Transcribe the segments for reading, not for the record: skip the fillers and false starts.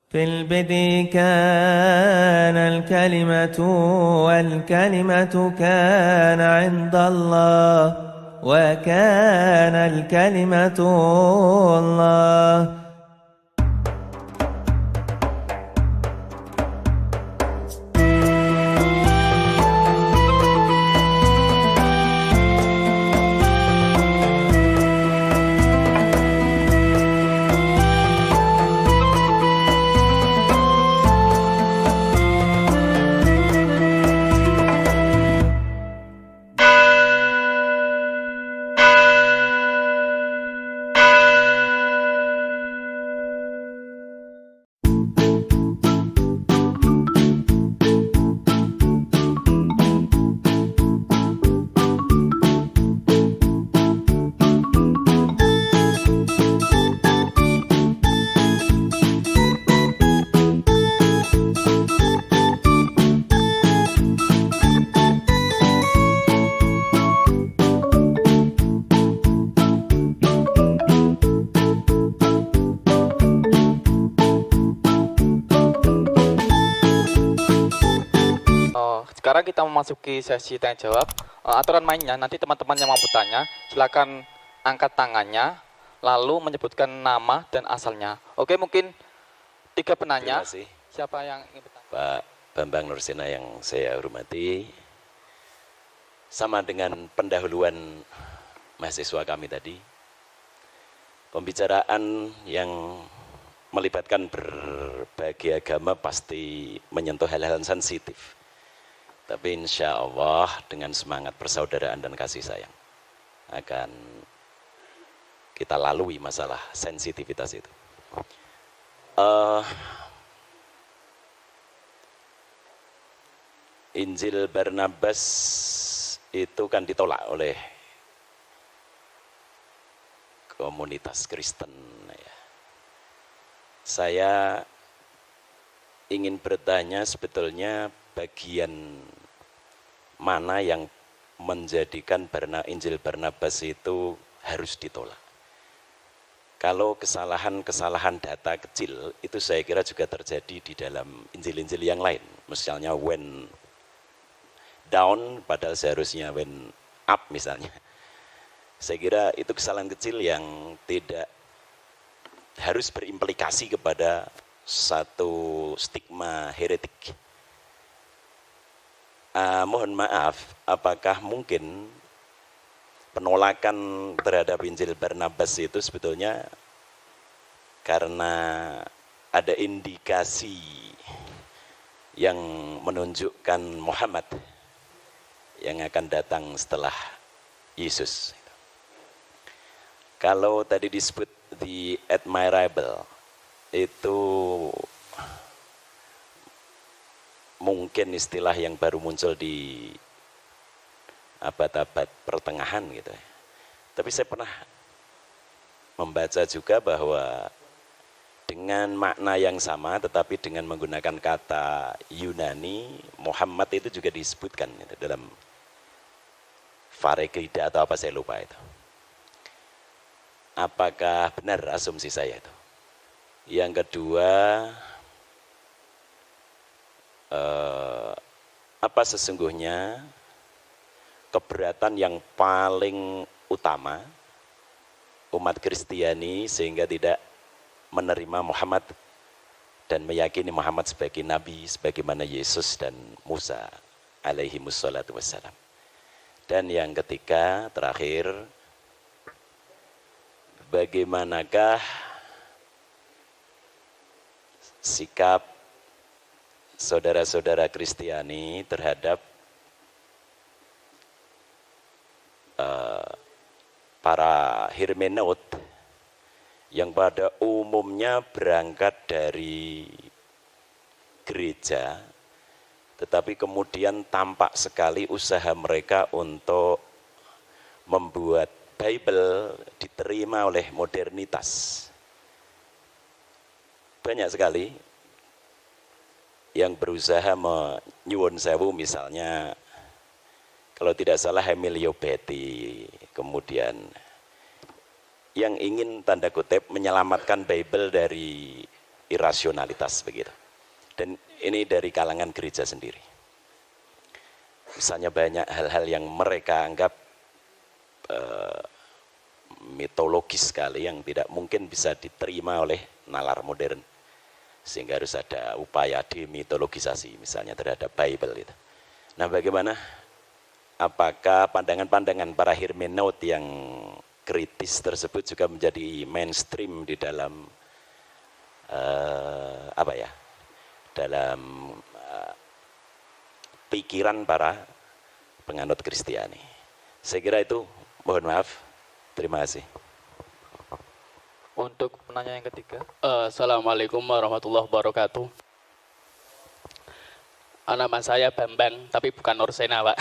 في البدء كان الكلمة والكلمة كان عند الله وكان الكلمة الله. Sekarang kita memasuki sesi tanya jawab. Aturan mainnya, nanti teman-teman yang mampu tanya, silakan angkat tangannya, lalu menyebutkan nama dan asalnya. Oke, mungkin 3 penanya. Terima kasih. Siapa yang ingin bertanya? Pak Bambang Nursena yang saya hormati, sama dengan pendahuluan mahasiswa kami tadi, pembicaraan yang melibatkan berbagai agama pasti menyentuh hal-hal sensitif. Tapi insya Allah dengan semangat persaudaraan dan kasih sayang akan kita lalui masalah sensitivitas itu. Injil Barnabas itu kan ditolak oleh komunitas Kristen. Ya. Saya ingin bertanya sebetulnya bagian mana yang menjadikan Injil Barnabas itu harus ditolak. Kalau kesalahan-kesalahan data kecil itu saya kira juga terjadi di dalam Injil-Injil yang lain. Misalnya when down padahal seharusnya when up misalnya. Saya kira itu kesalahan kecil yang tidak harus berimplikasi kepada satu stigma heretik. Mohon maaf, apakah mungkin penolakan terhadap Injil Barnabas itu sebetulnya karena ada indikasi yang menunjukkan Muhammad yang akan datang setelah Yesus. Kalau tadi disebut the admirable, itu mungkin istilah yang baru muncul di abad-abad pertengahan gitu ya. Tapi saya pernah membaca juga bahwa dengan makna yang sama tetapi dengan menggunakan kata Yunani, Muhammad itu juga disebutkan gitu, dalam Phareklida atau apa saya lupa itu. Apakah benar asumsi saya itu? Yang kedua, apa sesungguhnya keberatan yang paling utama umat Kristiani sehingga tidak menerima Muhammad dan meyakini Muhammad sebagai nabi sebagaimana Yesus dan Musa alaihi wassalatu wassalam. Dan yang ketiga, terakhir, bagaimanakah sikap saudara-saudara Kristiani terhadap para hermeneut yang pada umumnya berangkat dari gereja, tetapi kemudian tampak sekali usaha mereka untuk membuat Bible diterima oleh modernitas. Banyak sekali yang berusaha menyuwun sewu, misalnya kalau tidak salah Emilio Betti, kemudian yang ingin tanda kutip menyelamatkan Bible dari irasionalitas begitu. Dan ini dari kalangan gereja sendiri. Misalnya banyak hal-hal yang mereka anggap mitologis sekali yang tidak mungkin bisa diterima oleh nalar modern. Sehingga harus ada upaya demitologisasi misalnya terhadap Bible itu. Nah, bagaimana? Apakah pandangan-pandangan para hermeneut yang kritis tersebut juga menjadi mainstream di dalam dalam pikiran para penganut Kristiani? Saya kira itu, mohon maaf. Terima kasih. Untuk penanya yang ketiga. Assalamualaikum warahmatullahi wabarakatuh. Nama saya Bambang, tapi bukan Nursena, Pak.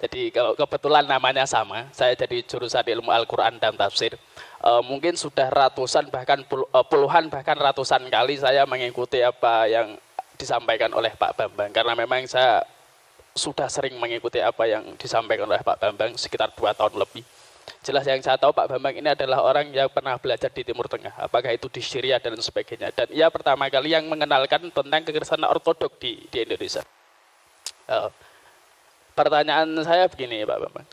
Jadi kalau kebetulan namanya sama, saya jadi jurusan ilmu Al-Quran dan Tafsir. Mungkin sudah ratusan, bahkan puluhan, bahkan ratusan kali saya mengikuti apa yang disampaikan oleh Pak Bambang. Karena memang saya sudah sering mengikuti apa yang disampaikan oleh Pak Bambang sekitar 2 tahun lebih. Jelas yang saya tahu Pak Bambang ini adalah orang yang pernah belajar di Timur Tengah, apakah itu di Syria dan sebagainya. Dan ia pertama kali yang mengenalkan tentang kekristenan ortodok di Indonesia. Pertanyaan saya begini Pak Bambang,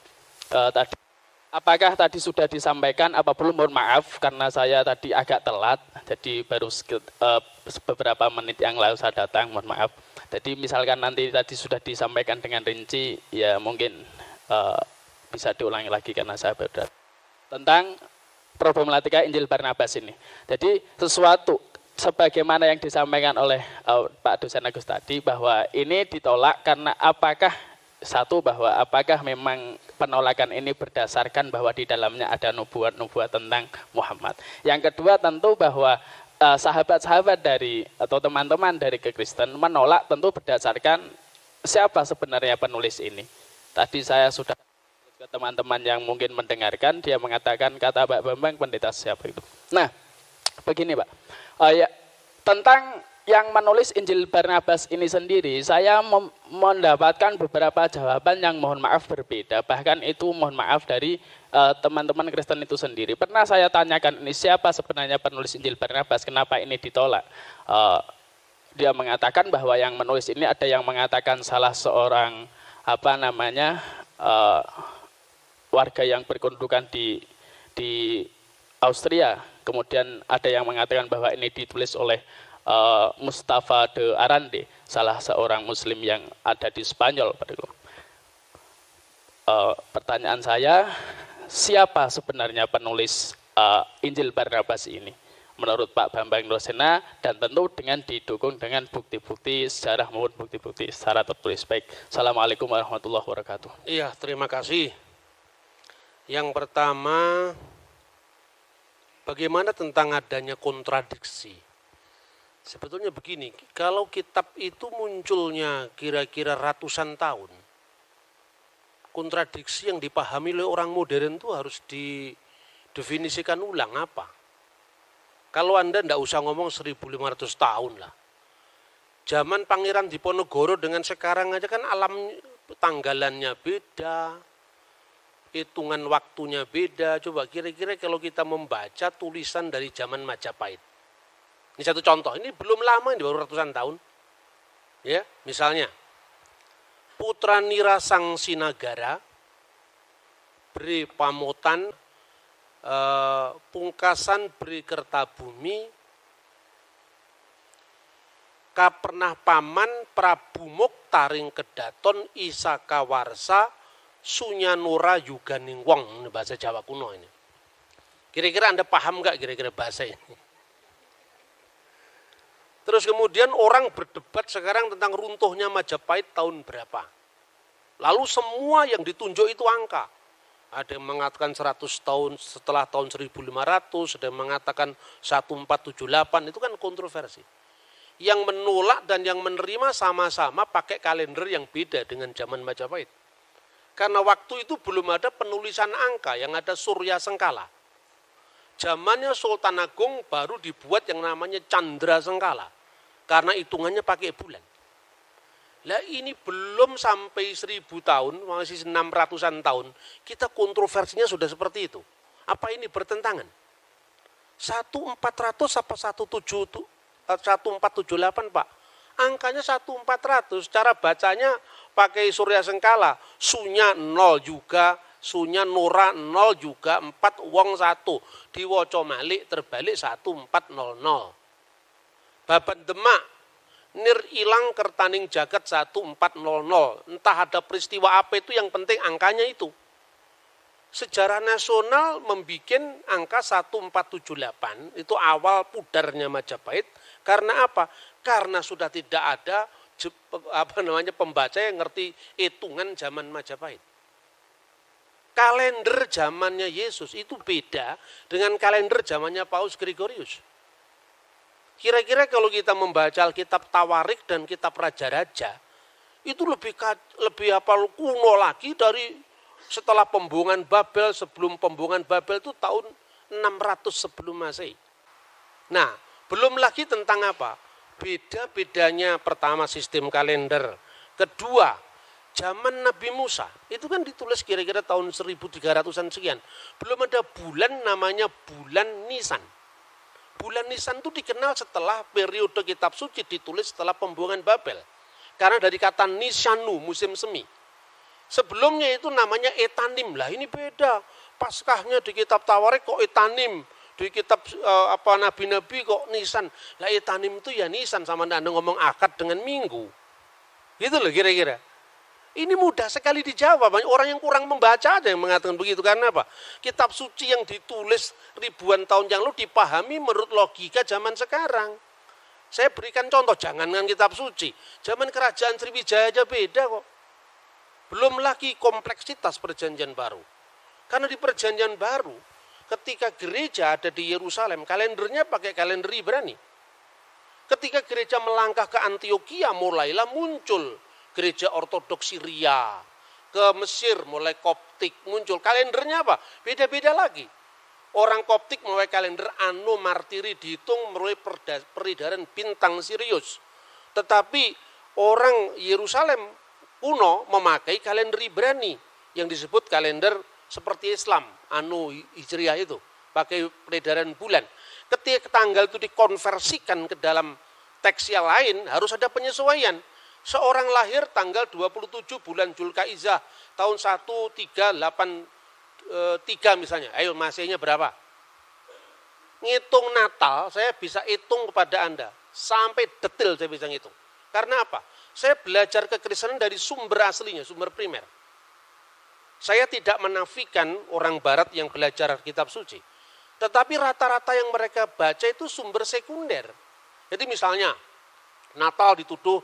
apakah tadi sudah disampaikan, apa belum, mohon maaf karena saya tadi agak telat, jadi baru beberapa menit yang lalu saya datang, mohon maaf. Jadi misalkan nanti tadi sudah disampaikan dengan rinci, ya mungkin bisa diulangi lagi karena saya baru datang. Tentang problematika Injil Barnabas ini. Jadi sesuatu sebagaimana yang disampaikan oleh Pak Dosen Agus tadi, bahwa ini ditolak karena apakah memang penolakan ini berdasarkan bahwa di dalamnya ada nubuat-nubuat tentang Muhammad. Yang kedua tentu bahwa sahabat-sahabat dari atau teman-teman dari kekristen menolak tentu berdasarkan siapa sebenarnya penulis ini. Tadi saya sudah ke teman-teman yang mungkin mendengarkan, dia mengatakan kata Pak Bambang pendeta siapa itu. Nah, begini Pak, tentang yang menulis Injil Barnabas ini sendiri, saya mendapatkan beberapa jawaban yang mohon maaf berbeda. Bahkan itu mohon maaf dari teman-teman Kristen itu sendiri. Pernah saya tanyakan ini siapa sebenarnya penulis Injil Barnabas, kenapa ini ditolak? Dia mengatakan bahwa yang menulis ini ada yang mengatakan salah seorang warga yang berkedudukan di Austria. Kemudian ada yang mengatakan bahwa ini ditulis oleh Mustafa de Arande, salah seorang Muslim yang ada di Spanyol. Pertanyaan saya, siapa sebenarnya penulis Injil Barnabas ini? Menurut Pak Bambang Nursena, dan tentu dengan didukung dengan bukti-bukti sejarah maupun bukti-bukti secara tertulis. Baik, Assalamualaikum warahmatullahi wabarakatuh. Iya, terima kasih. Yang pertama, bagaimana tentang adanya kontradiksi? Sebetulnya begini, kalau kitab itu munculnya kira-kira ratusan tahun, kontradiksi yang dipahami oleh orang modern itu harus didefinisikan ulang apa. Kalau Anda tidak usah ngomong 1500 tahun lah. Zaman Pangeran Diponegoro dengan sekarang aja kan alam tanggalannya beda, hitungan waktunya beda. Coba kira-kira kalau kita membaca tulisan dari zaman Majapahit. Ini satu contoh, ini belum lama, ini baru ratusan tahun. Ya, misalnya, Putra Nira Sang Sinagara, Bre Pamotan, Pungkasan Bre Kertabumi, Kapernah Paman, Prabu Moktaring Kedaton, Isaka Warsa, Sunyanura Yuganing Wong, ini bahasa Jawa kuno ini. Kira-kira Anda paham nggak kira-kira bahasa ini? Terus kemudian orang berdebat sekarang tentang runtuhnya Majapahit tahun berapa. Lalu semua yang ditunjuk itu angka. Ada yang mengatakan 100 tahun setelah tahun 1500, ada yang mengatakan 1478, itu kan kontroversi. Yang menolak dan yang menerima sama-sama pakai kalender yang beda dengan zaman Majapahit. Karena waktu itu belum ada penulisan angka, yang ada Surya Sengkala. Zamannya Sultan Agung baru dibuat yang namanya Candra Sengkala. Karena hitungannya pakai bulan. Lah ini belum sampai 1000 tahun, masih 600-an tahun, kita kontroversinya sudah seperti itu. Apa ini bertentangan? 1400 apa 1478 Pak. Angkanya 1400, cara bacanya pakai Surya Sengkala. Sunya 0 juga, sunya Nora 0 juga, 4 wong 1. Diwaca malik terbalik 1400. Baban Demak, nir ilang kertaning jagat 1400. Entah ada peristiwa apa itu, yang penting angkanya itu. Sejarah nasional membuat angka 1478, itu awal pudarnya Majapahit. Karena apa? Karena sudah tidak ada pembaca yang ngerti hitungan zaman Majapahit. Kalender zamannya Yesus itu beda dengan kalender zamannya Paus Gregorius. Kira-kira kalau kita membaca Alkitab Tawarik dan Kitab Raja-Raja, itu lebih kuno lagi dari setelah pembuangan Babel. Sebelum pembuangan Babel itu tahun 600 sebelum Masehi. Nah, belum lagi tentang apa? Beda-bedanya pertama sistem kalender. Kedua, zaman Nabi Musa. Itu kan ditulis kira-kira tahun 1300-an sekian. Belum ada bulan namanya bulan Nisan. Bulan Nisan itu dikenal setelah periode kitab suci ditulis setelah pembuangan Babel. Karena dari kata Nisanu, musim semi. Sebelumnya itu namanya Etanim. Lah ini beda. Paskahnya di kitab Tawarik kok Etanim. Di kitab nabi-nabi kok Nisan. Lah Etanim itu ya Nisan, sama Anda ngomong akad dengan minggu. Gitu loh kira-kira. Ini mudah sekali dijawab. Banyak orang yang kurang membaca aja yang mengatakan begitu. Karena apa? Kitab suci yang ditulis ribuan tahun yang lalu dipahami menurut logika zaman sekarang. Saya berikan contoh, jangankan kitab suci. Zaman kerajaan Sriwijaya aja beda kok. Belum lagi kompleksitas perjanjian baru. Karena di perjanjian baru, ketika gereja ada di Yerusalem, kalendernya pakai kalender Ibrani. Ketika gereja melangkah ke Antioquia, mulailah muncul gereja ortodoks Syria. Ke Mesir mulai Koptik muncul. Kalendernya apa? Beda-beda lagi. Orang Koptik mulai kalender Anno Martiri dihitung mulai peredaran bintang Sirius. Tetapi orang Yerusalem kuno memakai kalender Ibrani yang disebut kalender seperti Islam, Anno Hijriah itu, pakai peredaran bulan. Ketika tanggal itu dikonversikan ke dalam teks yang lain, harus ada penyesuaian. Seorang lahir tanggal 27 bulan Julkaizah tahun 1383 misalnya. Ayo Masehnya berapa? Ngitung Natal, saya bisa hitung kepada Anda. Sampai detail saya bisa ngitung. Karena apa? Saya belajar kekristenan dari sumber aslinya, sumber primer. Saya tidak menafikan orang barat yang belajar kitab suci. Tetapi rata-rata yang mereka baca itu sumber sekunder. Jadi misalnya, Natal dituduh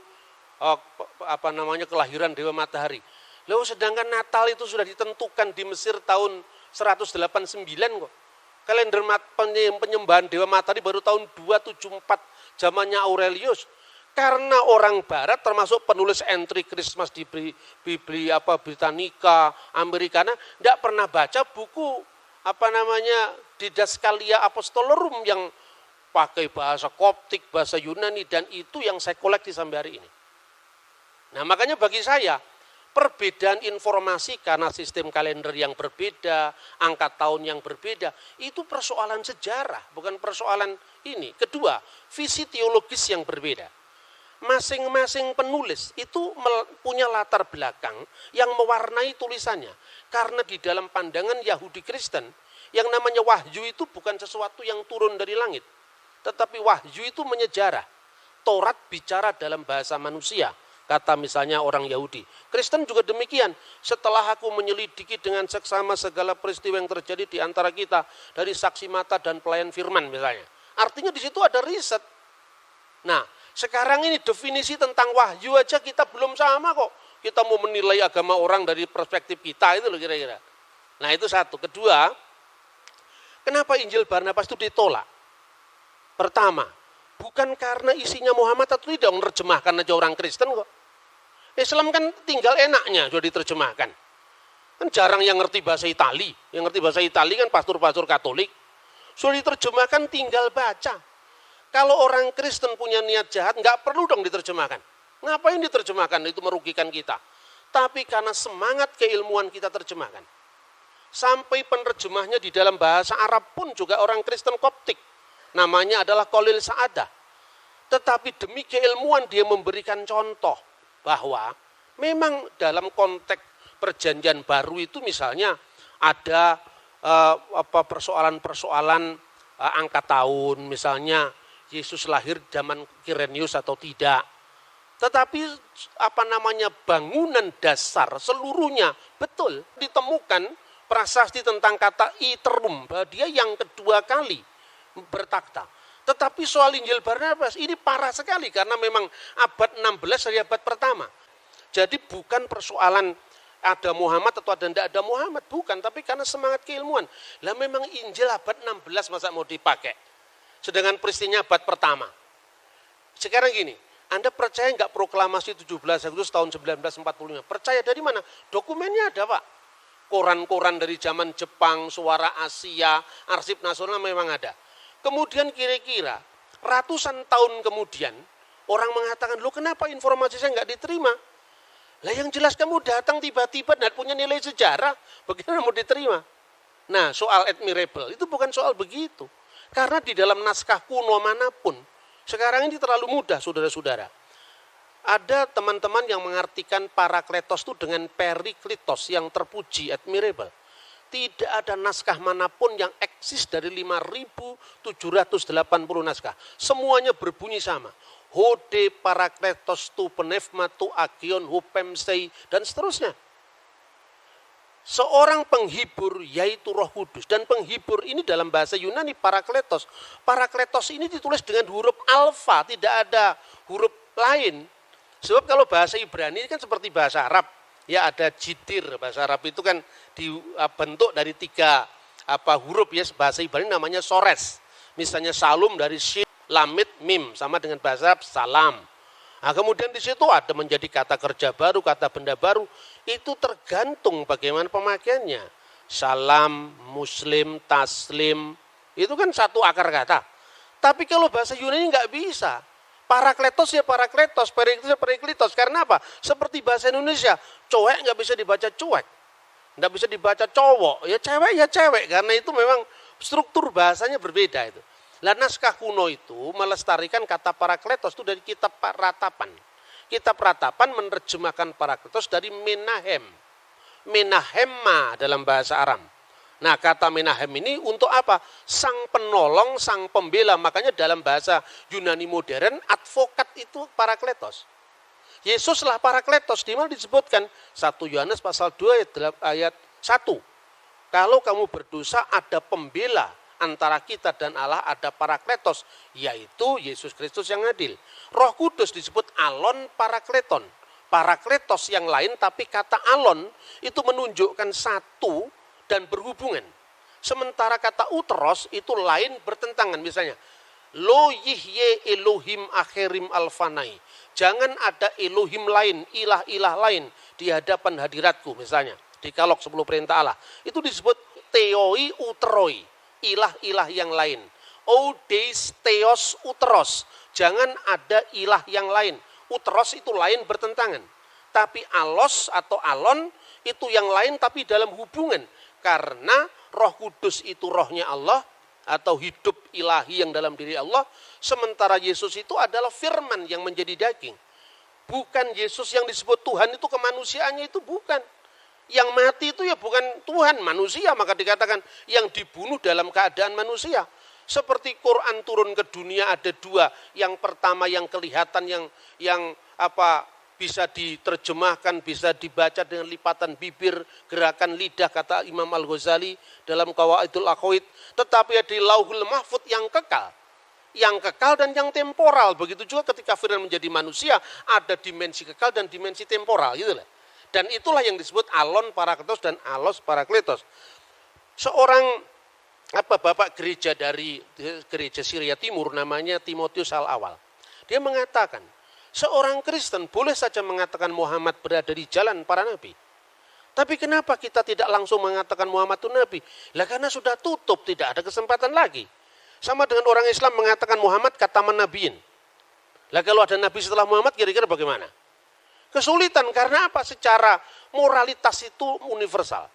kelahiran Dewa Matahari. Lalu sedangkan Natal itu sudah ditentukan di Mesir tahun 189 kok. Kalender penyembahan Dewa Matahari baru tahun 274 zamannya Aurelius. Karena orang barat termasuk penulis entry Christmas di Britannica, Americana, tidak pernah baca buku Didaskalia Apostolorum yang pakai bahasa Koptik, bahasa Yunani, dan itu yang saya koleksi sampai hari ini. Nah, makanya bagi saya, perbedaan informasi karena sistem kalender yang berbeda, angka tahun yang berbeda, itu persoalan sejarah, bukan persoalan ini. Kedua, visi teologis yang berbeda. Masing-masing penulis itu punya latar belakang yang mewarnai tulisannya. Karena di dalam pandangan Yahudi Kristen, yang namanya wahyu itu bukan sesuatu yang turun dari langit. Tetapi wahyu itu menyejarah. Taurat bicara dalam bahasa manusia, kata misalnya orang Yahudi. Kristen juga demikian. Setelah aku menyelidiki dengan seksama segala peristiwa yang terjadi di antara kita, dari saksi mata dan pelayan firman misalnya. Artinya di situ ada riset. Nah, sekarang ini definisi tentang wahyu aja kita belum sama kok. Kita mau menilai agama orang dari perspektif kita, itu loh kira-kira. Nah, itu satu. Kedua, kenapa Injil Barnabas itu ditolak? Pertama, bukan karena isinya Muhammad atau tidak, menerjemahkan aja orang Kristen kok. Islam kan tinggal enaknya sudah diterjemahkan. Kan jarang yang ngerti bahasa Itali. Yang ngerti bahasa Itali kan pastor-pastor Katolik. Sudah diterjemahkan tinggal baca. Kalau orang Kristen punya niat jahat, nggak perlu dong diterjemahkan. Ngapain diterjemahkan? Itu merugikan kita. Tapi karena semangat keilmuan kita terjemahkan. Sampai penerjemahnya di dalam bahasa Arab pun juga orang Kristen Koptik. Namanya adalah Khalil Sa'adah. Tetapi demi keilmuan dia memberikan contoh bahwa memang dalam konteks perjanjian baru itu misalnya ada persoalan-persoalan angka tahun, misalnya Yesus lahir zaman Kirenius atau tidak. Tetapi bangunan dasar seluruhnya betul ditemukan prasasti tentang kata iterum, bahwa dia yang kedua kali bertakhta. Tetapi soal Injil Barnabas ini parah sekali karena memang abad 16 dari abad pertama. Jadi bukan persoalan ada Muhammad atau ada tidak ada Muhammad, bukan, tapi karena semangat keilmuan. Lah memang Injil abad 16 masa mau dipakai, sedangkan peristiwanya abad pertama. Sekarang gini, Anda percaya nggak proklamasi 17 Agustus tahun 1945? Percaya dari mana? Dokumennya ada, Pak. Koran-koran dari zaman Jepang, Suara Asia, Arsip Nasional memang ada. Kemudian kira-kira ratusan tahun kemudian orang mengatakan, loh kenapa informasi saya nggak diterima? Lah yang jelas kamu datang tiba-tiba dan punya nilai sejarah, bagaimana mau diterima? Nah soal admirable itu bukan soal begitu. Karena di dalam naskah kuno manapun, sekarang ini terlalu mudah saudara-saudara. Ada teman-teman yang mengartikan Parakletos itu dengan Periklitos yang terpuji, admirable. Tidak ada naskah manapun yang eksis dari 5.780 naskah. Semuanya berbunyi sama. Hode Parakletos tu penefma tu agion hupemsei dan seterusnya. Seorang penghibur yaitu Roh Kudus. Dan penghibur ini dalam bahasa Yunani Parakletos. Parakletos ini ditulis dengan huruf alfa, tidak ada huruf lain. Sebab kalau bahasa Ibrani kan seperti bahasa Arab. Ya ada jitir, bahasa Arab itu kan dibentuk dari 3 huruf ya, bahasa Ibrani namanya sores. Misalnya salum dari shin, lamit, mim, sama dengan bahasa Arab salam. Nah, kemudian di situ ada menjadi kata kerja baru, kata benda baru, itu tergantung bagaimana pemakaiannya. Salam, muslim, taslim, itu kan satu akar kata. Tapi kalau bahasa Yunani nggak bisa. Parakletos ya parakletos, periklitos ya periklitos. Karena apa? Seperti bahasa Indonesia, cowek nggak bisa dibaca cuek, nggak bisa dibaca cowok, ya cewek. Karena itu memang struktur bahasanya berbeda itu. Lah naskah kuno itu melestarikan kata parakletos itu dari kitab Ratapan. Kitab Ratapan menerjemahkan parakletos dari menahem, menahemma dalam bahasa Aram. Nah kata menahem ini untuk apa? Sang penolong, sang pembela. Makanya dalam bahasa Yunani modern, advokat itu parakletos. Yesuslah parakletos, di mana disebutkan 1 Yohanes pasal 2 ayat 1. Kalau kamu berdosa ada pembela antara kita dan Allah, ada parakletos, yaitu Yesus Kristus yang adil. Roh Kudus disebut alon parakleton. Parakletos yang lain, tapi kata alon itu menunjukkan satu dan berhubungan. Sementara kata uteros itu lain bertentangan. Misalnya, lo yihye Elohim akhirim alfanai. Jangan ada Elohim lain, ilah-ilah lain di hadapan hadiratku. Misalnya, di Kalok 10 perintah Allah. Itu disebut theoi uteroi, ilah-ilah yang lain. Odeis theos uteros. Jangan ada ilah yang lain. Uteros itu lain bertentangan. Tapi alos atau alon itu yang lain tapi dalam hubungan. Karena Roh Kudus itu rohnya Allah atau hidup ilahi yang dalam diri Allah. Sementara Yesus itu adalah firman yang menjadi daging. Bukan Yesus yang disebut Tuhan itu kemanusiaannya itu bukan. Yang mati itu ya bukan Tuhan, manusia. Maka dikatakan yang dibunuh dalam keadaan manusia. Seperti Quran turun ke dunia ada 2. Yang pertama yang kelihatan yang bisa diterjemahkan, bisa dibaca dengan lipatan bibir, gerakan lidah, kata Imam Al-Ghazali dalam Qawaidul Aqwaid. Tetapi ada Lauhul Mahfud yang kekal. Yang kekal dan yang temporal. Begitu juga ketika firman menjadi manusia, ada dimensi kekal dan dimensi temporal. Gitu lah. Dan itulah yang disebut alon parakletos dan alos parakletos. Seorang bapak gereja dari gereja Syria Timur, namanya Timotius Al-Awal. Dia mengatakan, seorang Kristen boleh saja mengatakan Muhammad berada di jalan para nabi. Tapi kenapa kita tidak langsung mengatakan Muhammad itu nabi? Lah karena sudah tutup, tidak ada kesempatan lagi. Sama dengan orang Islam mengatakan Muhammad kataman nabiin. Lah kalau ada nabi setelah Muhammad kira-kira bagaimana? Kesulitan karena apa? Secara moralitas itu universal.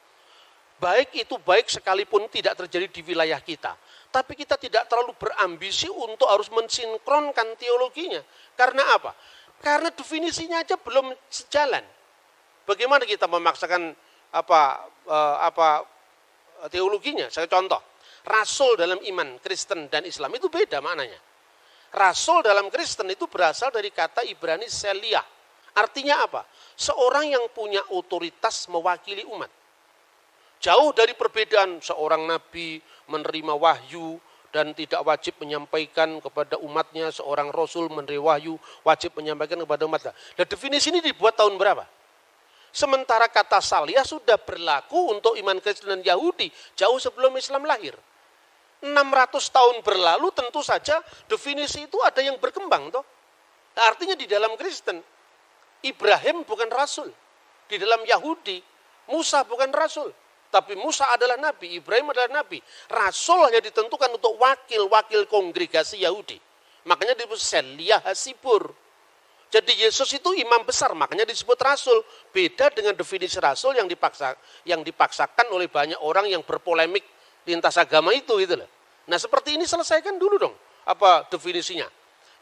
Baik itu baik sekalipun tidak terjadi di wilayah kita. Tapi kita tidak terlalu berambisi untuk harus mensinkronkan teologinya. Karena apa? Karena definisinya aja belum sejalan. Bagaimana kita memaksakan teologinya? Saya contoh, rasul dalam iman Kristen dan Islam itu beda maknanya. Rasul dalam Kristen itu berasal dari kata Ibrani Seliah. Artinya apa? Seorang yang punya otoritas mewakili umat. Jauh dari perbedaan seorang nabi menerima wahyu dan tidak wajib menyampaikan kepada umatnya, seorang rasul menerima wahyu wajib menyampaikan kepada umatnya. Dan definisi ini dibuat tahun berapa? Sementara kata Saliah sudah berlaku untuk iman Kristen dan Yahudi jauh sebelum Islam lahir. 600 tahun berlalu tentu saja definisi itu ada yang berkembang toh. Nah, artinya di dalam Kristen Ibrahim bukan rasul. Di dalam Yahudi Musa bukan rasul. Tapi Musa adalah nabi, Ibrahim adalah nabi. Rasul hanya ditentukan untuk wakil-wakil kongregasi Yahudi. Makanya disebut Seliah Hasibur. Jadi Yesus itu imam besar, makanya disebut rasul. Beda dengan definisi rasul yang dipaksakan oleh banyak orang yang berpolemik lintas agama itu gitu loh. Nah, seperti ini selesaikan dulu dong apa definisinya.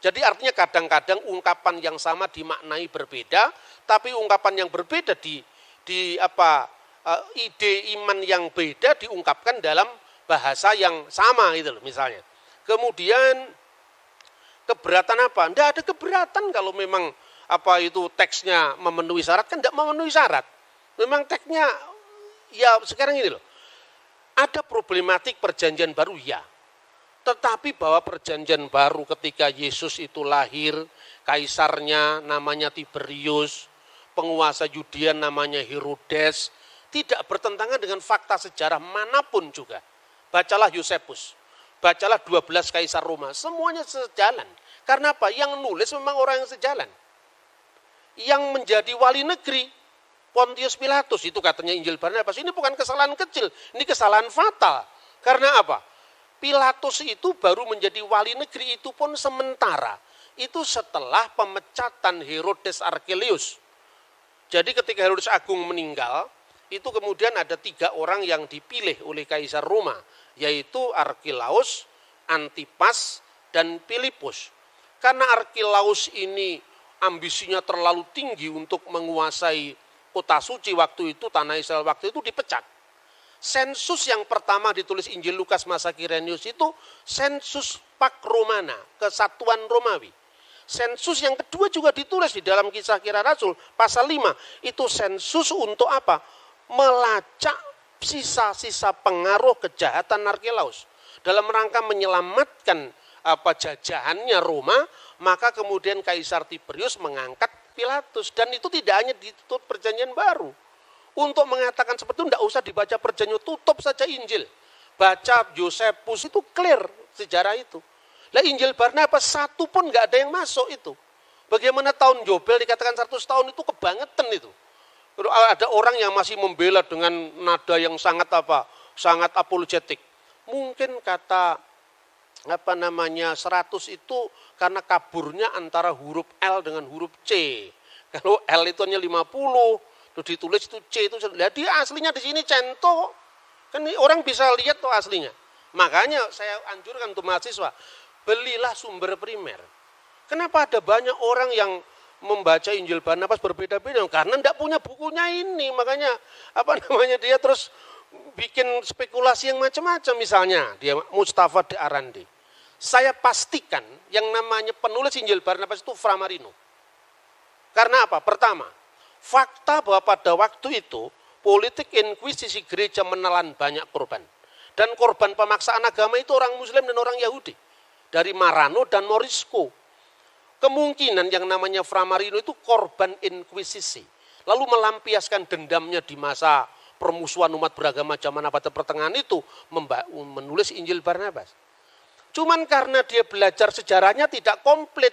Jadi artinya kadang-kadang ungkapan yang sama dimaknai berbeda, tapi ungkapan yang berbeda ide iman yang beda diungkapkan dalam bahasa yang sama gitu loh misalnya. Kemudian keberatan apa? Tidak ada keberatan kalau memang teksnya memenuhi syarat, kan tidak memenuhi syarat. Memang teksnya ya sekarang ini loh. Ada problematik perjanjian baru ya. Tetapi bahwa perjanjian baru ketika Yesus itu lahir, kaisarnya namanya Tiberius, penguasa Yudea namanya Herodes, tidak bertentangan dengan fakta sejarah manapun juga. Bacalah Yosefus, bacalah 12 kaisar Roma, semuanya sejalan. Karena apa? Yang nulis memang orang yang sejalan. Yang menjadi wali negeri, Pontius Pilatus, itu katanya Injil Barnabas, ini bukan kesalahan kecil, ini kesalahan fatal. Karena apa? Pilatus itu baru menjadi wali negeri itu pun sementara. Itu setelah pemecatan Herodes Archelaus. Jadi ketika Herodes Agung meninggal, itu kemudian ada 3 orang yang dipilih oleh Kaisar Roma, yaitu Archelaus, Antipas, dan Filipus. Karena Archelaus ini ambisinya terlalu tinggi untuk menguasai kota suci waktu itu, tanah Israel waktu itu, dipecat. Sensus yang pertama ditulis Injil Lukas masa Kirenius itu sensus Pax Romana, kesatuan Romawi. Sensus yang kedua juga ditulis di dalam Kisah Kisah Rasul pasal 5, itu sensus untuk apa? Melacak sisa-sisa pengaruh kejahatan Archelaus dalam rangka menyelamatkan jajahannya Roma, maka kemudian Kaisar Tiberius mengangkat Pilatus, dan itu tidak hanya ditutup perjanjian baru. Untuk mengatakan seperti itu tidak usah dibaca perjanjian, tutup saja Injil. Baca Yosefus, itu clear sejarah itu. Lah Injil Barnabas satu pun nggak ada yang masuk itu. Bagaimana tahun Yobel dikatakan 100 tahun itu kebangetan itu. Ada orang yang masih membela dengan nada yang sangat apologetik. Mungkin kata 100 itu karena kaburnya antara huruf L dengan huruf C. Kalau L itu hanya 50, terus ditulis itu C itu. Dia aslinya di sini cento. Kan orang bisa lihat tuh aslinya. Makanya saya anjurkan untuk mahasiswa, belilah sumber primer. Kenapa ada banyak orang yang membaca Injil Barnabas berbeda-beda? Karena tidak punya bukunya ini. Makanya dia terus bikin spekulasi yang macam-macam. Misalnya dia Mustafa de Arandi. Saya pastikan yang namanya penulis Injil Barnabas itu Fra Marino. Karena apa? Pertama, fakta bahwa pada waktu itu politik inkuisisi gereja menelan banyak korban. Dan korban pemaksaan agama itu orang Muslim dan orang Yahudi. Dari Marano dan Morisco. Kemungkinan yang namanya Fra Marino itu korban inkuisisi. Lalu melampiaskan dendamnya di masa permusuhan umat beragama zaman abad pertengahan itu, menulis Injil Barnabas. Cuman karena dia belajar sejarahnya tidak komplit,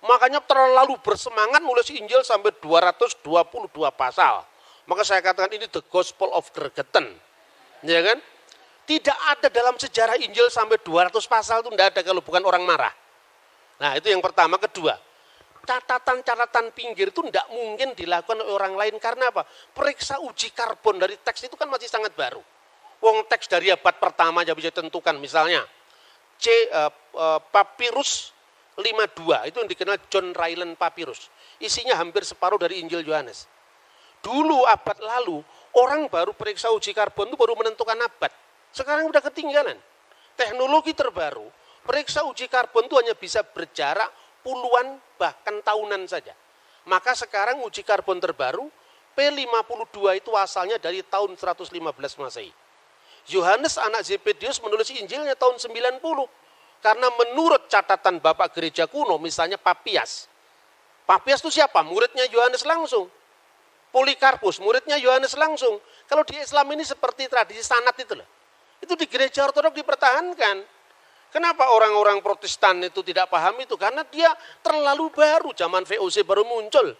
makanya terlalu bersemangat nulis Injil sampai 222 pasal. Maka saya katakan ini the gospel of Gregetan. Ya kan? Tidak ada dalam sejarah Injil sampai 200 pasal itu tidak ada kalau bukan orang marah. Nah itu yang pertama. Kedua, catatan-catatan pinggir itu tidak mungkin dilakukan oleh orang lain. Karena apa? Periksa uji karbon dari teks itu kan masih sangat baru. Wong teks dari abad pertama aja bisa ditentukan. Misalnya Papyrus 52, itu yang dikenal John Ryland Papyrus. Isinya hampir separuh dari Injil Yohanes. Dulu abad lalu, orang baru periksa uji karbon itu baru menentukan abad. Sekarang udah ketinggalan. Teknologi terbaru, periksa uji karbon itu hanya bisa berjarak puluhan bahkan tahunan saja. Maka sekarang uji karbon terbaru, P52 itu asalnya dari tahun 115 Masehi. Yohanes anak Zebedius menulis Injilnya tahun 90. Karena menurut catatan Bapak Gereja kuno, misalnya Papias. Papias itu siapa? Muridnya Yohanes langsung. Polikarpus, muridnya Yohanes langsung. Kalau di Islam ini seperti tradisi sanad itu loh. Itu di gereja ortodoks dipertahankan. Kenapa orang-orang Protestan itu tidak paham itu? Karena dia terlalu baru, zaman VOC baru muncul.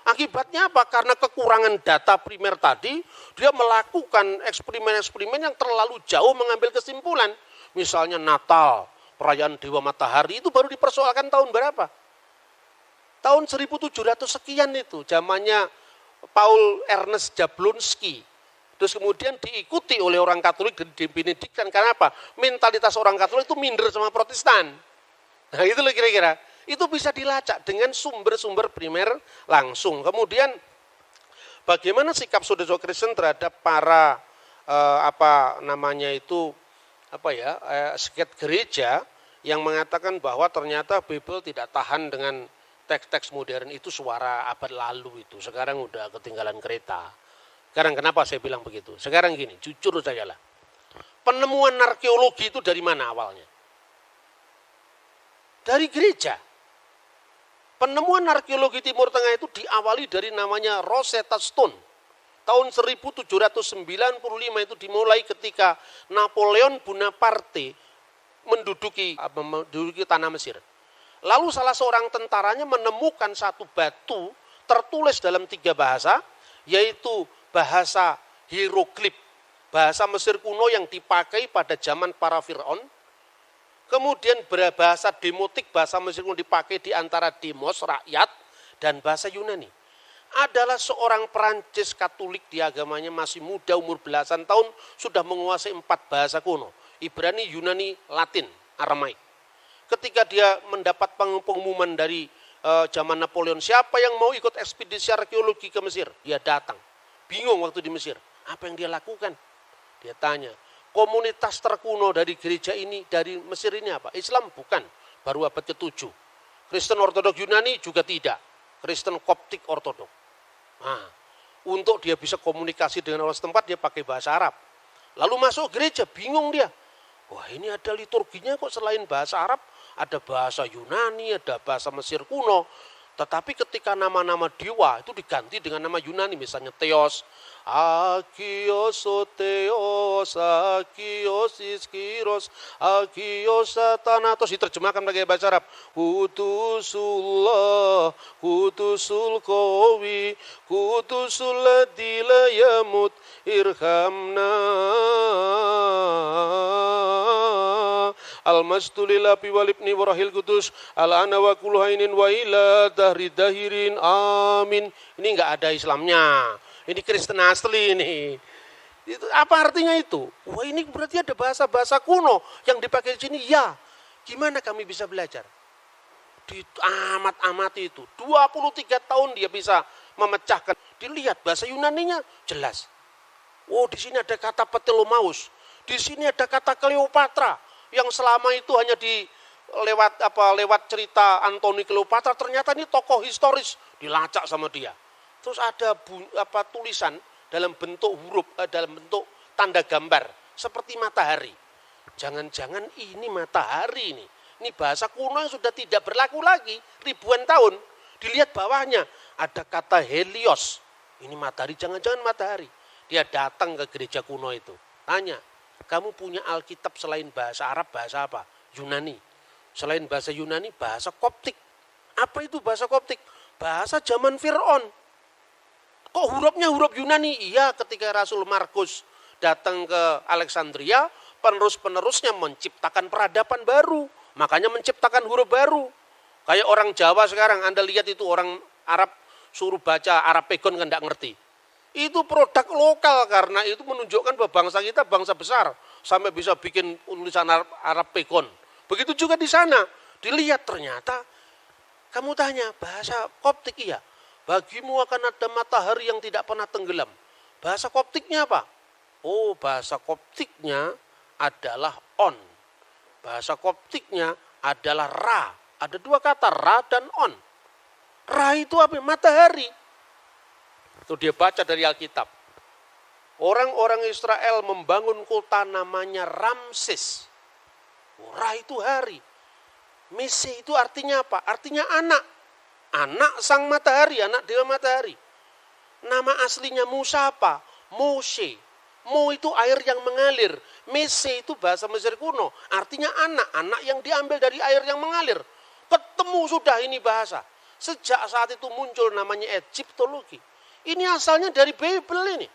Akibatnya apa? Karena kekurangan data primer tadi, dia melakukan eksperimen-eksperimen yang terlalu jauh mengambil kesimpulan. Misalnya Natal, perayaan Dewa Matahari itu baru dipersoalkan tahun berapa? Tahun 1700 sekian itu, zamannya Paul Ernest Jablonski. Terus kemudian diikuti oleh orang Katolik dan dibenedikkan. Karena apa? Mentalitas orang Katolik itu minder sama Protestan. Nah itu loh kira-kira. Itu bisa dilacak dengan sumber-sumber primer langsung. Kemudian bagaimana sikap saudara Kristen terhadap para seket gereja yang mengatakan bahwa ternyata Bible tidak tahan dengan teks-teks modern itu suara abad lalu itu. Sekarang udah ketinggalan kereta. Sekarang kenapa saya bilang begitu? Sekarang gini, jujur saja lah. Penemuan arkeologi itu dari mana awalnya? Dari gereja. Penemuan arkeologi Timur Tengah itu diawali dari namanya Rosetta Stone. Tahun 1795 itu dimulai ketika Napoleon Bonaparte menduduki tanah Mesir. Lalu salah seorang tentaranya menemukan satu batu tertulis dalam 3 bahasa, yaitu bahasa hieroglif, bahasa Mesir kuno yang dipakai pada zaman para Fir'aun. Kemudian bahasa demotik, bahasa Mesir kuno dipakai di antara demos, rakyat, dan bahasa Yunani. Adalah seorang Perancis Katolik, di agamanya masih muda, umur belasan tahun, sudah menguasai 4 bahasa kuno. Ibrani, Yunani, Latin, Aramaik. Ketika dia mendapat pengumuman dari zaman Napoleon, siapa yang mau ikut ekspedisi arkeologi ke Mesir? Dia datang. Bingung waktu di Mesir. Apa yang dia lakukan? Dia tanya, komunitas terkuno dari gereja ini, dari Mesir ini apa? Islam bukan, baru abad ke-7. Kristen Ortodok Yunani juga tidak. Kristen Koptik Ortodok. Nah, untuk dia bisa komunikasi dengan orang setempat, dia pakai bahasa Arab. Lalu masuk gereja, bingung dia. Wah, ini ada liturginya kok selain bahasa Arab, ada bahasa Yunani, ada bahasa Mesir kuno. Tetapi ketika nama-nama dewa itu diganti dengan nama Yunani, misalnya Theos, Agios, Theos, Agios, Iskiros, Agios, Thanatos, diterjemahkan pakai bahasa Arab. Kudusullah, Kudusul Qawi, Kudusul Ladzi la yamut, irhamna. Al-masdulil api walibni warahil kudus al-ana wa kulhainin wa ila dahri dahirin amin. Ini enggak ada Islamnya. Ini Kristen asli ini. Itu apa artinya itu? Wah, ini berarti ada bahasa-bahasa kuno yang dipakai di sini. Ya, gimana kami bisa belajar? Amat-amati itu. 23 tahun dia bisa memecahkan. Dilihat bahasa Yunaninya jelas. Oh, di sini ada kata Ptolomaeus. Di sini ada kata Kleopatra. Yang selama itu hanya lewat cerita Antoni Kleopatra, ternyata ini tokoh historis, dilacak sama dia. Terus ada tulisan dalam bentuk huruf, dalam bentuk tanda gambar seperti matahari. Jangan-jangan ini matahari ini. Ini bahasa kuno yang sudah tidak berlaku lagi ribuan tahun. Dilihat bawahnya ada kata Helios. Ini matahari, jangan-jangan matahari. Dia datang ke gereja kuno itu, tanya, kamu punya Alkitab selain bahasa Arab, bahasa apa? Yunani. Selain bahasa Yunani, bahasa Koptik. Apa itu bahasa Koptik? Bahasa zaman Fir'aun. Kok hurufnya huruf Yunani? Iya, ketika Rasul Markus datang ke Alexandria, penerus-penerusnya menciptakan peradaban baru. Makanya menciptakan huruf baru. Kayak orang Jawa sekarang, Anda lihat itu orang Arab suruh baca Arab Pegon kan tidak ngerti. Itu produk lokal karena itu menunjukkan bahwa bangsa kita bangsa besar. Sampai bisa bikin tulisan Arab Pegon. Begitu juga di sana. Dilihat ternyata, kamu tanya, bahasa Koptik iya. Bagimu akan ada matahari yang tidak pernah tenggelam. Bahasa Koptiknya apa? Oh, bahasa Koptiknya adalah on. Bahasa Koptiknya adalah ra. Ada dua kata, ra dan on. Ra itu apa? Matahari. Itu dia baca dari Alkitab. Orang-orang Israel membangun kota namanya Ramses. Ra itu hari. Mese itu artinya apa? Artinya anak. Anak sang matahari, anak dewa matahari. Nama aslinya Musa apa? Moshe. Mo itu air yang mengalir. Mese itu bahasa Mesir kuno. Artinya anak. Anak yang diambil dari air yang mengalir. Ketemu sudah ini bahasa. Sejak saat itu muncul namanya Egyptologi. Ini asalnya dari Bible ini.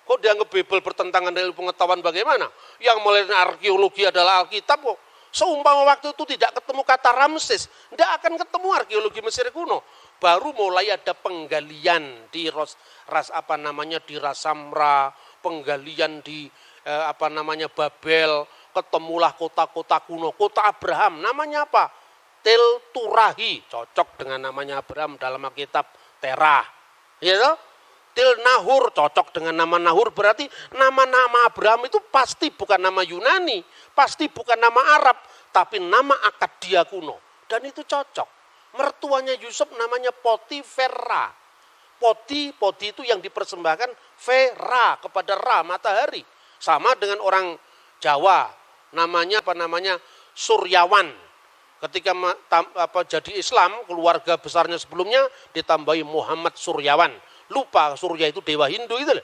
Kok dianggap Bible bertentangan dengan pengetahuan bagaimana? Yang mulai arkeologi adalah Alkitab kok. Seumpama waktu itu tidak ketemu kata Ramses, tidak akan ketemu arkeologi Mesir kuno. Baru mulai ada penggalian di di Rasamra, penggalian di Babel, ketemulah kota-kota kuno, kota Abraham. Namanya apa? Tel Turahi, cocok dengan namanya Abraham dalam Alkitab Terah. Ya toh? Til Nahur, cocok dengan nama Nahur, berarti nama-nama Abraham itu pasti bukan nama Yunani, pasti bukan nama Arab, tapi nama Akadia kuno. Dan itu cocok. Mertuanya Yusuf namanya Potifera. Poti itu yang dipersembahkan Vera kepada Ra, matahari. Sama dengan orang Jawa, namanya Suryawan. Ketika jadi Islam, keluarga besarnya sebelumnya ditambahi Muhammad Suryawan. Lupa Surya itu dewa Hindu itu.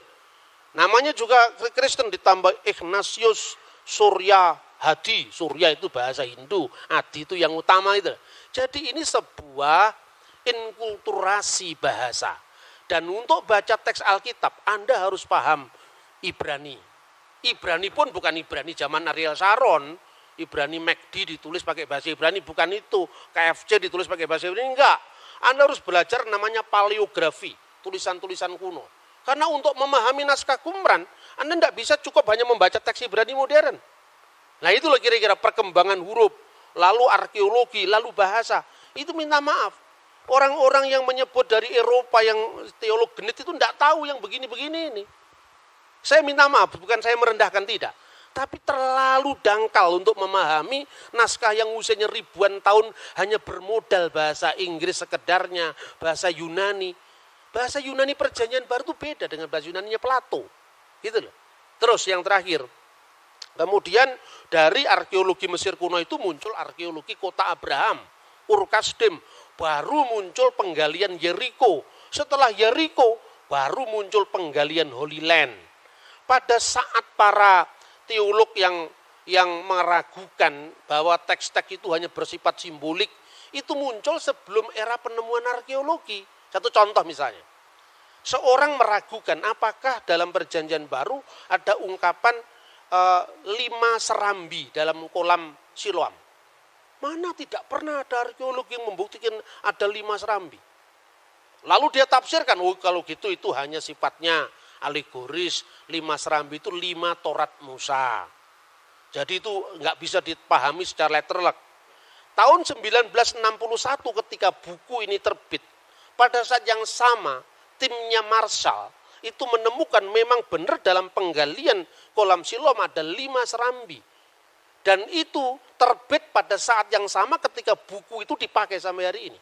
Namanya juga Kristen ditambah Ignatius Surya Hadi. Surya itu bahasa Hindu, Hadi itu yang utama itu. Jadi ini sebuah inkulturasi bahasa. Dan untuk baca teks Alkitab, Anda harus paham Ibrani. Ibrani pun bukan Ibrani zaman Ariel Sharon. Ibrani MacD ditulis pakai bahasa Ibrani, bukan itu. KFC ditulis pakai bahasa Ibrani, enggak. Anda harus belajar namanya paleografi. Tulisan-tulisan kuno. Karena untuk memahami naskah Qumran, Anda tidak bisa cukup hanya membaca teks Ibrani modern. Nah itulah kira-kira perkembangan huruf, lalu arkeologi, lalu bahasa. Itu minta maaf. Orang-orang yang menyebut dari Eropa yang teolog genit itu tidak tahu yang begini-begini ini. Saya minta maaf, bukan saya merendahkan, tidak. Tapi terlalu dangkal untuk memahami naskah yang usianya ribuan tahun hanya bermodal bahasa Inggris sekedarnya, bahasa Yunani. Bahasa Yunani Perjanjian Baru itu beda dengan bahasa Yunaninya Plato. Gitu loh. Terus yang terakhir. Kemudian dari arkeologi Mesir kuno itu muncul arkeologi kota Abraham, Ur-Kasdim. Baru muncul penggalian Yeriko. Setelah Yeriko baru muncul penggalian Holy Land. Pada saat para teolog yang meragukan bahwa teks-teks itu hanya bersifat simbolik, itu muncul sebelum era penemuan arkeologi. Satu contoh misalnya, seorang meragukan apakah dalam Perjanjian Baru ada ungkapan 5 serambi dalam kolam Siloam. Mana tidak pernah ada arkeolog yang membuktikan ada 5 serambi. Lalu dia tafsirkan, oh kalau gitu itu hanya sifatnya alegoris, 5 serambi itu 5 Torat Musa. Jadi itu nggak bisa dipahami secara literal. Tahun 1961 ketika buku ini terbit, pada saat yang sama, timnya Marshall itu menemukan memang benar dalam penggalian kolam Siloam ada 5 serambi. Dan itu terbit pada saat yang sama ketika buku itu dipakai sampai hari ini.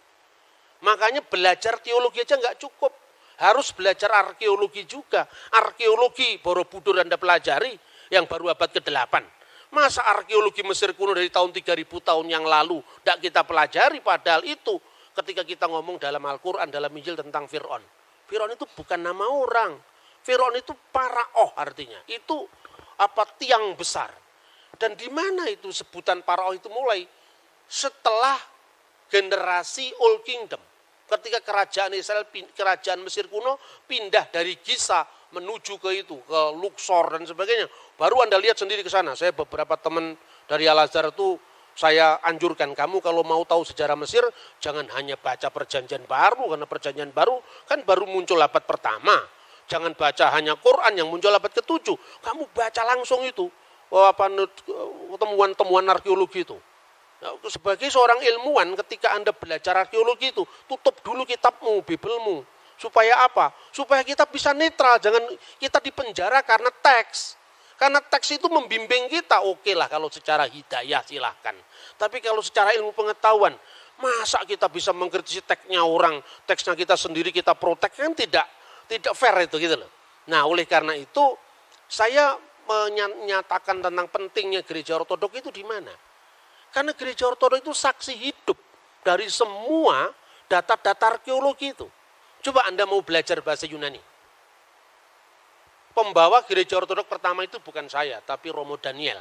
Makanya belajar teologi aja nggak cukup. Harus belajar arkeologi juga. Arkeologi Borobudur Anda pelajari yang baru abad ke-8. Masa arkeologi Mesir kuno dari tahun 3000 tahun yang lalu tidak kita pelajari, padahal itu ketika kita ngomong dalam Al-Quran, dalam Injil tentang Fir'aun. Fir'aun itu bukan nama orang. Fir'aun itu paraoh artinya. Itu tiang besar. Dan di mana itu sebutan paraoh itu mulai? Setelah generasi Old Kingdom. Ketika kerajaan Israel, kerajaan Mesir kuno pindah dari Giza menuju ke Luxor dan sebagainya. Baru Anda lihat sendiri ke sana. Saya beberapa teman dari Al-Azhar itu saya anjurkan kamu kalau mau tahu sejarah Mesir, jangan hanya baca Perjanjian Baru, karena Perjanjian Baru kan baru muncul abad pertama. Jangan baca hanya Quran yang muncul abad ke-7. Kamu baca langsung itu, temuan-temuan arkeologi itu. Sebagai seorang ilmuwan, ketika Anda belajar arkeologi itu, tutup dulu kitabmu, Bibelmu. Supaya apa? Supaya kita bisa netral, jangan kita dipenjara karena teks. Karena teks itu membimbing kita, oke lah kalau secara hidayah silahkan. Tapi kalau secara ilmu pengetahuan, masa kita bisa mengkritisi teksnya orang, teksnya kita sendiri kita protek, kan tidak fair itu gitu loh. Nah, oleh karena itu, saya menyatakan tentang pentingnya gereja ortodok itu di mana? Karena gereja ortodok itu saksi hidup dari semua data-data arkeologi itu. Coba Anda mau belajar bahasa Yunani. Pembawa gereja ortodok pertama itu bukan saya, tapi Romo Daniel.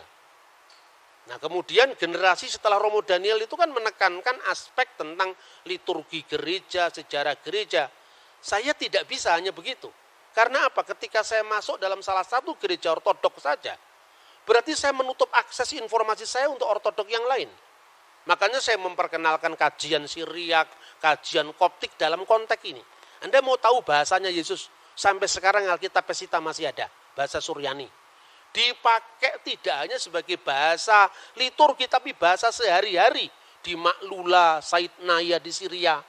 Nah, kemudian generasi setelah Romo Daniel itu kan menekankan aspek tentang liturgi gereja, sejarah gereja. Saya tidak bisa hanya begitu. Karena apa? Ketika saya masuk dalam salah satu gereja ortodok saja, berarti saya menutup akses informasi saya untuk ortodok yang lain. Makanya saya memperkenalkan kajian Siriak, kajian Koptik dalam konteks ini. Anda mau tahu bahasanya Yesus? Sampai sekarang Alkitab Pesita masih ada, bahasa Suryani. Dipakai tidak hanya sebagai bahasa liturgi, tapi bahasa sehari-hari. Di Maklula, Said Naya di Syria.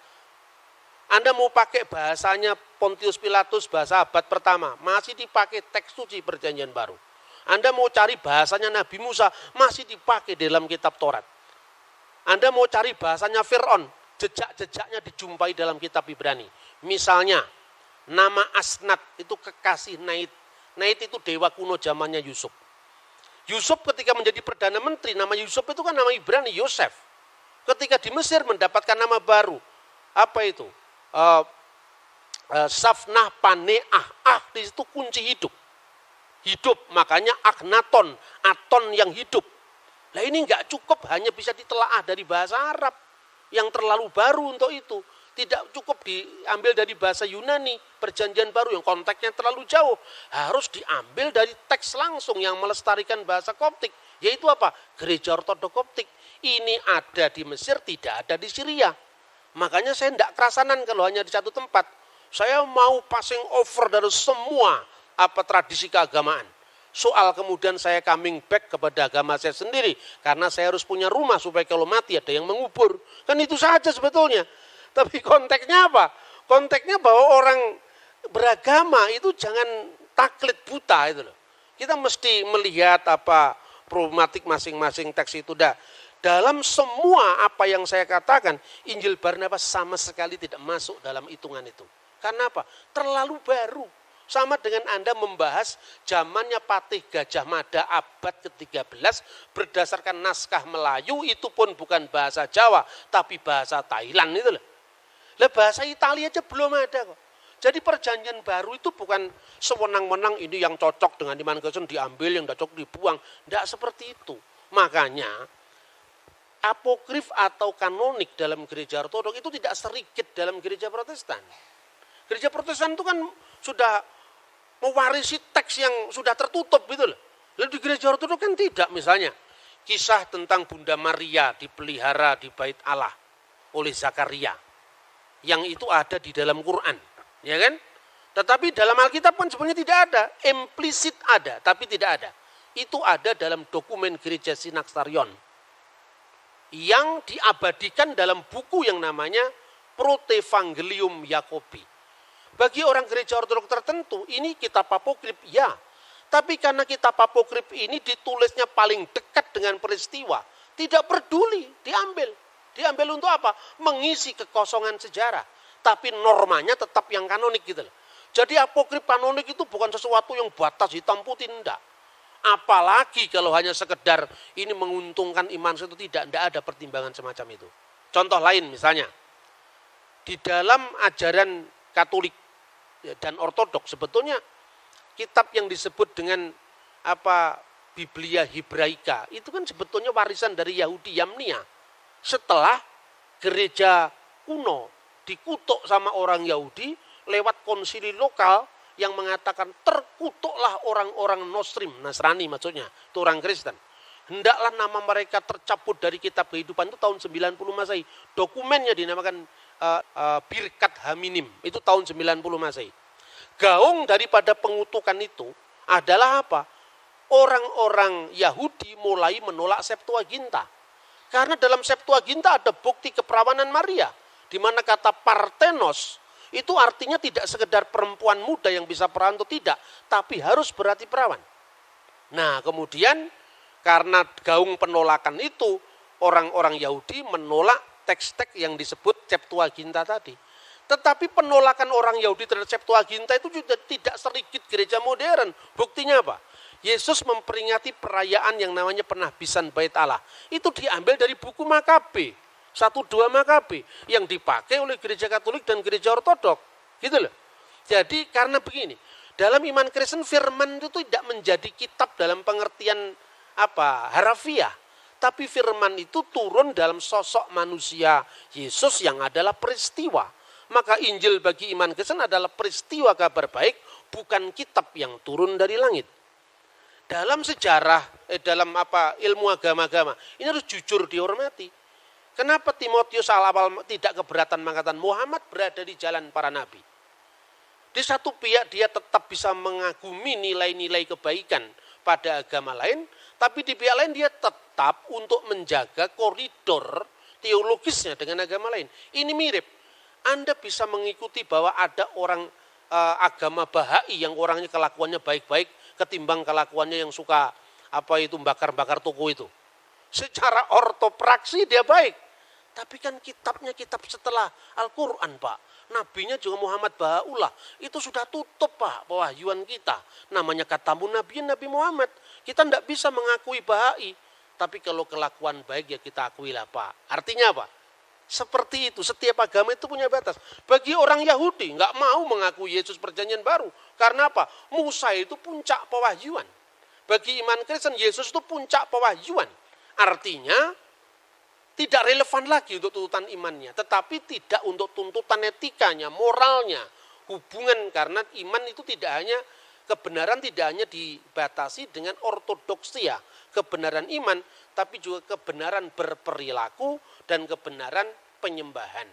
Anda mau pakai bahasanya Pontius Pilatus, bahasa abad pertama, masih dipakai teks suci Perjanjian Baru. Anda mau cari bahasanya Nabi Musa, masih dipakai dalam kitab Taurat. Anda mau cari bahasanya Fir'aun, jejak-jejaknya dijumpai dalam kitab Ibrani. Misalnya, nama Asnat itu kekasih Nait. Nait itu dewa kuno zamannya Yusuf. Yusuf ketika menjadi Perdana Menteri, nama Yusuf itu kan nama Ibrani, Yosef. Ketika di Mesir mendapatkan nama baru. Apa itu? Safnah Paneah. Di situ kunci hidup. Hidup, makanya Akhenaton, Aton yang hidup. Nah ini enggak cukup hanya bisa ditelaah dari bahasa Arab yang terlalu baru untuk itu. Tidak cukup diambil dari bahasa Yunani, Perjanjian Baru yang konteksnya terlalu jauh. Harus diambil dari teks langsung yang melestarikan bahasa Koptik. Yaitu apa? Gereja Ortodok Koptik. Ini ada di Mesir, tidak ada di Syria. Makanya saya tidak kerasanan kalau hanya di satu tempat. Saya mau passing over dari semua tradisi keagamaan. Soal kemudian saya coming back kepada agama saya sendiri. Karena saya harus punya rumah supaya kalau mati ada yang mengubur. Kan itu saja sebetulnya. Tapi konteksnya apa? Konteksnya bahwa orang beragama itu jangan taklid buta itu loh. Kita mesti melihat problematik masing-masing teks itu. Dalam semua apa yang saya katakan, Injil Barnabas sama sekali tidak masuk dalam hitungan itu. Karena apa? Terlalu baru. Sama dengan Anda membahas zamannya Patih Gajah Mada abad ke-13 berdasarkan naskah Melayu, itu pun bukan bahasa Jawa, tapi bahasa Thailand itu loh. Lah bahasa Italia aja belum ada kok. Jadi Perjanjian Baru itu bukan sewenang-wenang ini yang cocok dengan Iman Kristen diambil, yang tidak cocok dibuang. Tidak seperti itu. Makanya apokrif atau kanonik dalam gereja ortodok itu tidak serigit dalam gereja Protestan. Gereja Protestan itu kan sudah mewarisi teks yang sudah tertutup gitu loh. Lalu di gereja ortodok kan tidak, misalnya kisah tentang Bunda Maria dipelihara di Bait Allah oleh Zakaria. Yang itu ada di dalam Quran, ya kan? Tetapi dalam Alkitab kan sebenarnya tidak ada, implisit ada, tapi tidak ada. Itu ada dalam dokumen gereja Synaxarion yang diabadikan dalam buku yang namanya Protevangelium Yakobi. Bagi orang gereja ortodok tertentu, ini kitab apokrif, ya. Tapi karena kitab apokrif ini ditulisnya paling dekat dengan peristiwa, tidak peduli, diambil. Diambil untuk apa? Mengisi kekosongan sejarah. Tapi normanya tetap yang kanonik gitu loh. Jadi apokrif kanonik itu bukan sesuatu yang batas hitam putih, enggak. Apalagi kalau hanya sekedar ini menguntungkan iman itu, tidak ada pertimbangan semacam itu. Contoh lain misalnya, di dalam ajaran Katolik dan Ortodok sebetulnya kitab yang disebut dengan Biblia Hebraika itu kan sebetulnya warisan dari Yahudi Yamnia. Setelah gereja kuno dikutuk sama orang Yahudi lewat konsili lokal yang mengatakan terkutuklah orang-orang Nasrani maksudnya, itu orang Kristen. Hendaklah nama mereka tercabut dari kitab kehidupan, itu tahun 90 Masehi. Dokumennya dinamakan Birkat Haminim, itu tahun 90 Masehi. Gaung daripada pengutukan itu adalah apa? Orang-orang Yahudi mulai menolak Septuaginta. Karena dalam Septuaginta ada bukti keperawanan Maria, di mana kata partenos itu artinya tidak sekedar perempuan muda yang bisa perawan atau tidak, tapi harus berarti perawan. Nah, kemudian karena gaung penolakan itu, orang-orang Yahudi menolak teks-teks yang disebut Septuaginta tadi. Tetapi penolakan orang Yahudi terhadap Septuaginta itu juga tidak sedikit gereja modern. Buktinya apa? Yesus memperingati perayaan yang namanya penahbisan Bait Allah. Itu diambil dari buku Makabe, 1-2 Makabe, yang dipakai oleh gereja Katolik dan gereja Ortodok. Gitu loh. Jadi karena begini, dalam iman Kristen firman itu tidak menjadi kitab dalam pengertian harafiah. Tapi firman itu turun dalam sosok manusia Yesus yang adalah peristiwa. Maka Injil bagi iman Kristen adalah peristiwa kabar baik, bukan kitab yang turun dari langit. Dalam sejarah, dalam ilmu agama-agama, ini harus jujur dihormati. Kenapa Timotius awal tidak keberatan mengatakan Muhammad berada di jalan para nabi? Di satu pihak dia tetap bisa mengagumi nilai-nilai kebaikan pada agama lain, tapi di pihak lain dia tetap untuk menjaga koridor teologisnya dengan agama lain. Ini mirip. Anda bisa mengikuti bahwa ada orang agama Bahai yang orangnya kelakuannya baik-baik ketimbang kelakuannya yang suka bakar-bakar toko itu. Secara ortopraksi dia baik. Tapi kan kitabnya kitab setelah Al-Quran, Pak. Nabinya juga Muhammad Bahaullah. Itu sudah tutup, Pak, pewahyuan kita. Namanya katamu Nabi Muhammad. Kita tidak bisa mengakui Bahai. Tapi kalau kelakuan baik ya kita akuilah, Pak. Artinya apa? Seperti itu, setiap agama itu punya batas. Bagi orang Yahudi nggak mau mengakui Yesus perjanjian baru. Karena apa? Musa itu puncak pewahyuan. Bagi iman Kristen, Yesus itu puncak pewahyuan. Artinya, tidak relevan lagi untuk tuntutan imannya. Tetapi tidak untuk tuntutan etikanya, moralnya. Hubungan, karena iman itu tidak hanya, kebenaran tidak hanya dibatasi dengan ortodoksia. Kebenaran iman, tapi juga kebenaran berperilaku dan kebenaran penyembahan.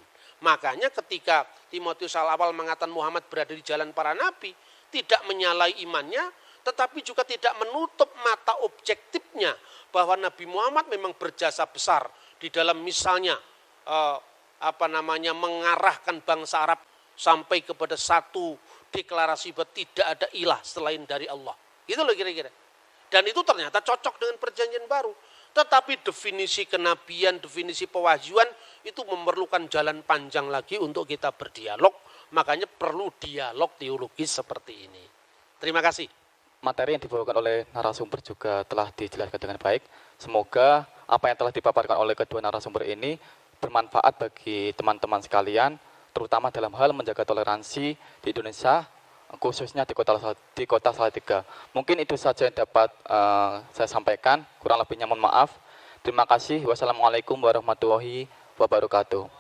Makanya ketika Timotius awal mengatakan Muhammad berada di jalan para nabi, tidak menyalahi imannya, tetapi juga tidak menutup mata objektifnya bahwa Nabi Muhammad memang berjasa besar di dalam misalnya mengarahkan bangsa Arab sampai kepada satu deklarasi bahwa tidak ada ilah selain dari Allah. Gitu loh kira-kira. Dan itu ternyata cocok dengan perjanjian baru. Tetapi definisi kenabian, definisi pewahyuan itu memerlukan jalan panjang lagi untuk kita berdialog. Makanya perlu dialog teologis seperti ini. Terima kasih. Materi yang dibawakan oleh narasumber juga telah dijelaskan dengan baik. Semoga apa yang telah dipaparkan oleh kedua narasumber ini bermanfaat bagi teman-teman sekalian, terutama dalam hal menjaga toleransi di Indonesia, khususnya di kota Salatiga. Mungkin itu saja yang dapat saya sampaikan, kurang lebihnya mohon maaf. Terima kasih. Wassalamualaikum warahmatullahi wabarakatuh.